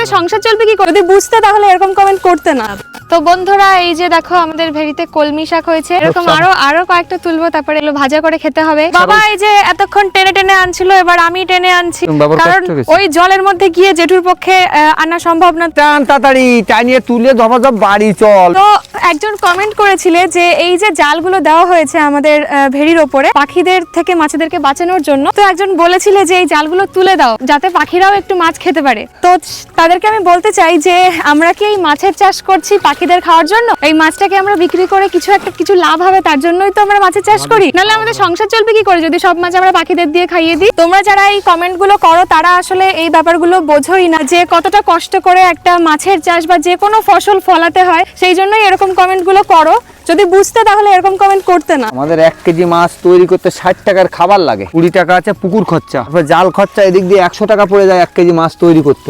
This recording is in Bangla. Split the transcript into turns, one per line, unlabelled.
আমাদের সংসার চলবে কি করে? যদি বুঝতে তাহলে এরকম কমেন্ট করতে না। তো বন্ধুরা এই যে দেখো আমাদের ভেড়িতে কলমি শাক হয়েছে, এরকম আরো কয়েকটা তুলবো, তারপরে এগুলো ভাজা করে খেতে হবে। বাবা এই যে এতক্ষণ টেনে টেনে আনছিল, এবার আমি টেনে আনছি, কারণ ওই জলের মধ্যে গিয়ে জেঠুর পক্ষে আনা সম্ভব না।
তাড়াতাড়ি টানিয়ে তুলে ধপাধপ বাড়ি চল।
তো একজন কমেন্ট করেছিলে যে এই যে জালগুলো দেওয়া হয়েছে আমাদের ভেড়ির ওপরে পাখিদের থেকে মাছেদেরকে বাঁচানোর জন্য, তো একজন বলেছিলে যে এই জালগুলো তুলে দাও যাতে পাখিরাও একটু মাছ খেতে পারে। তো তাদেরকে আমি বলতে চাই যে আমরা কি এই মাছের চাষ করছি পাখিদের খাওয়ার জন্য? এই মাছটাকে আমরা বিক্রি করে কিছু লাভ হবে তার জন্যই তো আমরা মাছের চাষ করি, নাহলে আমাদের সংসার চলবে কি করে যদি সব মাছ আমরা পাখিদের দিয়ে খাইয়ে দিই? তোমরা যারা এই কমেন্টগুলো করো তারা আসলে এই ব্যাপারগুলো বোঝোই না যে কতটা কষ্ট করে একটা মাছের চাষ বা যে কোনো ফসল ফলাতে হয়, সেই জন্যই এরকম কমেন্টগুলো করো। যদি বুঝতে তাহলে এরকম কমেন্ট করতে না।
আমাদের 1 কেজি মাছ তৈরি করতে 60 টাকার খাবার লাগে, 20 টাকা আছে পুকুর খরচা, জাল খরচা, এদিক দিয়ে 100 টাকা পড়ে যায় 1 কেজি মাছ তৈরি করতে।